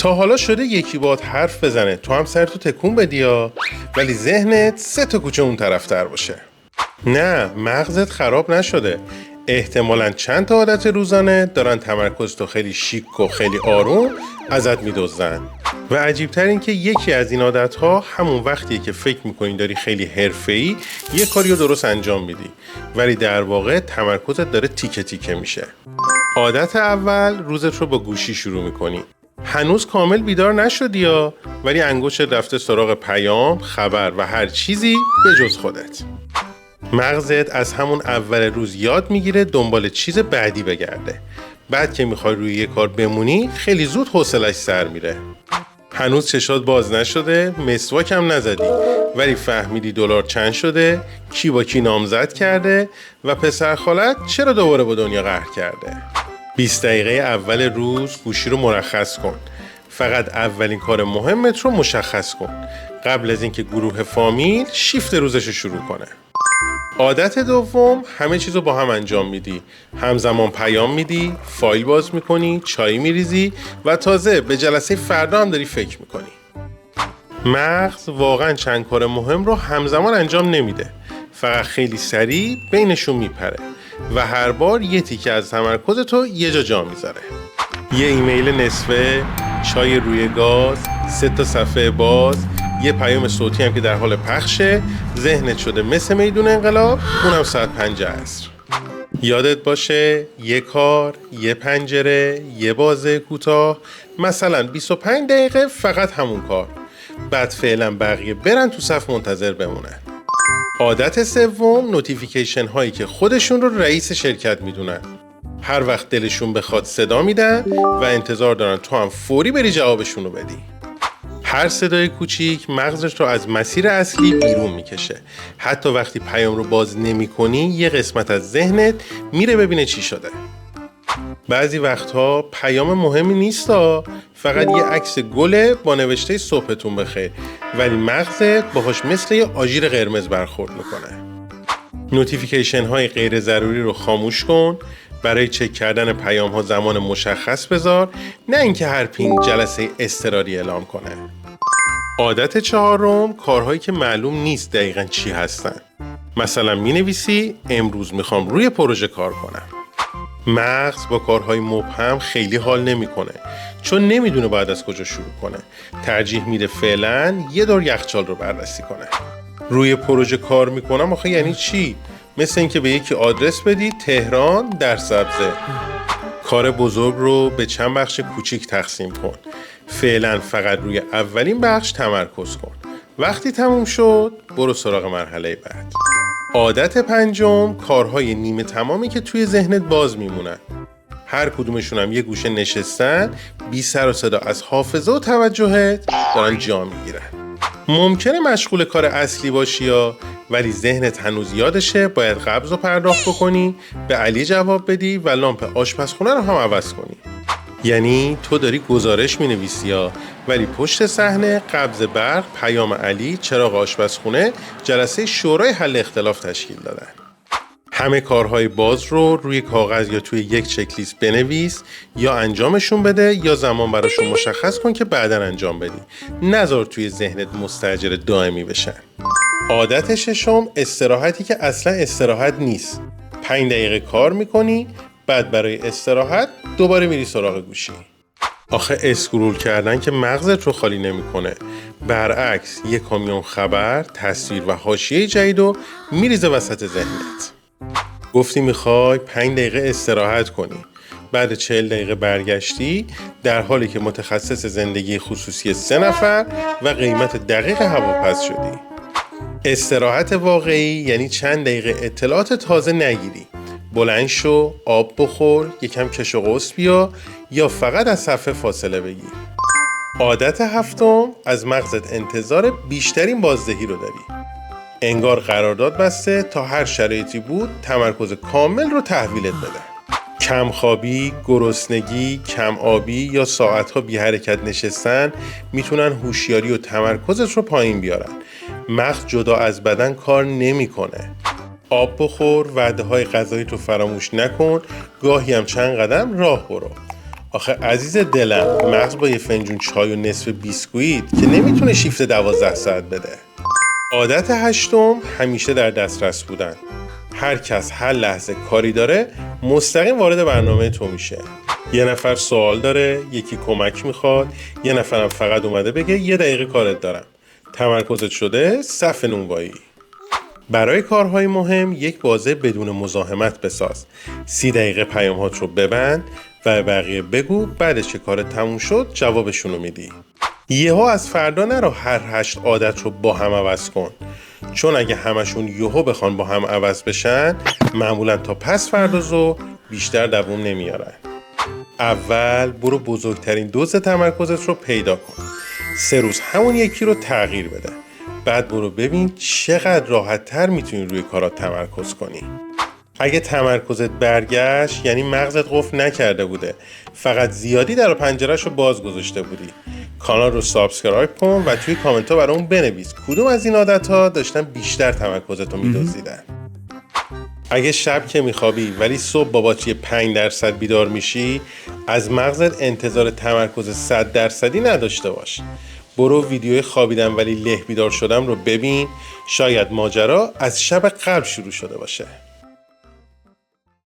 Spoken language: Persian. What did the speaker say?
تا حالا شده یکی باهات حرف بزنه تو هم سرتو تکون بدی ولی ذهنت 3 تا کوچه اون طرفتر باشه؟ نه، مغزت خراب نشده. احتمالاً چند تا عادت روزانه دارن تمرکز تو خیلی شیک و خیلی آروم ازت میدزدن. و عجیبتر این که یکی از این عادتها همون وقتیه که فکر میکنی داری خیلی حرفه‌ای یه کاری رو درست انجام میدی، ولی در واقع تمرکزت داره تیکه تیکه میشه. عادت اول، روزت رو با گوشی شروع میکنی. هنوز کامل بیدار نشدی ولی انگشتت رفته سراغ پیام، خبر و هر چیزی به جز خودت. مغزت از همون اول روز یاد میگیره دنبال چیز بعدی بگرده. بعد که میخوای روی یه کار بمونی خیلی زود حوصله‌اش سر میره. هنوز چشات باز نشده، مسواک هم نزدی، ولی فهمیدی دلار چند شده، کی با کی نامزد کرده و پسر خالت چرا دوباره با دنیا قهر کرده. 20 دقیقه اول روز گوشی رو مرخص کن. فقط اولین کار مهمت رو مشخص کن قبل از اینکه گروه فامیل شیفت روزش رو شروع کنه. عادت دوم، همه چیزو با هم انجام میدی. همزمان پیام میدی، فایل باز میکنی، چای میریزی و تازه به جلسه فردا هم داری فکر میکنی. مغز واقعا چند کار مهم رو همزمان انجام نمیده. فقط خیلی سریع بینشون میپره و هر بار یه تیکه از تمرکزتو یه جا میذاره. یه ایمیل نصفه، چای روی گاز، 3 تا صفحه باز، یه پیام صوتی هم که در حال پخشه، ذهنت شده مثل میدون انقلاب، اونم ساعت 5 عصر. یادت باشه یه کار، یه پنجره، یه بازه کوتاه، مثلا 25 دقیقه فقط همون کار. بعد فعلا بقیه برن تو صف منتظر بمونن. عادت سوم، نوتیفیکیشن هایی که خودشون رو رئیس شرکت میدونن. هر وقت دلشون بخواد صدا میدن و انتظار دارن تو هم فوری بری جوابشون رو بدی. هر صدای کوچیک مغزش رو از مسیر اصلی بیرون میکشه. حتی وقتی پیام رو باز نمی کنی یه قسمت از ذهنت میره ببینه چی شده. بعضی وقتها پیام مهمی نیستا، فقط یه عکس گله با نوشته صبحتون بخیر، ولی مغزت باهاش مثل یه آژیر قرمز برخورد میکنه. نوتیفیکیشن های غیر ضروری رو خاموش کن. برای چک کردن پیام ها زمان مشخص بذار، نه اینکه هر پینگ جلسه اضطراری اعلام کنه. عادت چهارم، کارهایی که معلوم نیست دقیقاً چی هستن. مثلا می نویسی امروز میخوام روی پروژه کار کنم. مغز با کارهای مبهم خیلی حال نمیکنه، چون نمیدونه باید از کجا شروع کنه. ترجیح میده فعلا یه دور یخچال رو بررسی کنه. روی پروژه کار میکنم آخه یعنی چی؟ مثل اینکه به یکی آدرس بدی تهران در سبزه. کار بزرگ رو به چند بخش کوچیک تقسیم کن. فعلا فقط روی اولین بخش تمرکز کن. وقتی تموم شد برو سراغ مرحله بعد. عادت پنجم، کارهای نیمه تمامی که توی ذهنت باز میمونن. هر کدومشون هم یه گوشه نشستن، بی سر و صدا از حافظه و توجهت دارن جا میگیرن. ممکنه مشغول کار اصلی باشی ولی ذهنت هنوز یادشه باید قبض رو پرداخت بکنی، به علی جواب بدی و لامپ آشپزخونه رو هم عوض کنی. یعنی تو داری گزارش مینویسی ولی پشت صحنه قبض برق، پیام علی، چراغ آشپزخونه، جلسه شورای حل اختلاف تشکیل دادن. همه کارهای باز رو روی کاغذ یا توی یک چک لیست بنویس، یا انجامشون بده یا زمان براشون مشخص کن که بعداً انجام بدی. نذار توی ذهنت مستاجر دائمی بشن. عادت ششم، استراحتی که اصلا استراحت نیست. 5 دقیقه کار میکنی، بعد برای استراحت دوباره میری سراغ گوشی. آخه اسکرول کردن که مغزت رو خالی نمیکنه. برعکس یه کامیون خبر، تصویر و حاشیه جدیدو میریزه وسط ذهنت. گفتی میخوای 5 دقیقه استراحت کنی، بعد 40 دقیقه برگشتی در حالی که متخصص زندگی خصوصی 3 نفر و قیمت دقیق هواپس شدی. استراحت واقعی یعنی چند دقیقه اطلاعات تازه نگیری. بلند شو، آب بخور، یکم کش و قوس بیا یا فقط از صفحه فاصله بگیر. عادت هفتم، از مغزت انتظار بیشترین بازدهی رو داری. انگار قرارداد بسته تا هر شرایطی بود تمرکز کامل رو تحویلت بده. کم خوابی، گرسنگی، کم آبی یا ساعتها بی حرکت نشستن میتونن هوشیاری و تمرکزت رو پایین بیارن. مغز جدا از بدن کار نمیکنه. آب بخور، وعده های غذایی تو فراموش نکن، گاهی هم چند قدم راه برو. آخه عزیز دلم، مغز با یه فنجون چای و نصف بیسکویت که نمیتونه شیفت 12 ساعت بده. عادت 8، همیشه در دسترس بودن. هر کس هر لحظه کاری داره مستقیم وارد برنامه تو میشه. یه نفر سوال داره، یکی کمک میخواد، یه نفرم فقط اومده بگه یه دقیقه کارت دارم. تمرکزت شده صف نونوایی. برای کارهای مهم یک بازه بدون مزاحمت بساز. 30 دقیقه پیام‌هات رو ببند و بقیه بگو بعدش که کارت تموم شد جوابشونو میدی. یهو از فردا نرو هر 8 عادت رو با هم عوض کن، چون اگه همشون یهو بخوان با هم عوض بشن معمولا تا پس فردا ظهر بیشتر دووم نمیارن. اول برو بزرگترین دوز تمرکزت رو پیدا کن. 3 روز همون یکی رو تغییر بده. بعد برو ببین چقدر راحت تر میتونی روی کارات تمرکز کنی. اگه تمرکزت برگشت یعنی مغزت قفل نکرده بوده، فقط زیادی در پنجره‌اش رو باز گذاشته بودی. کانال رو سابسکرایب کن و توی کامنت ها برامون بنویس کدوم از این عادت‌ها داشتن بیشتر تمرکزت رو می‌دزدیدن. اگه شب که میخوابی ولی صبح با باتری 5% بیدار میشی، از مغزت انتظار تمرکز 100% نداشته باش. برو ویدیوی خوابیدم ولی له بیدار شدم رو ببین، شاید ماجرا از شب قبل شروع شده باشه.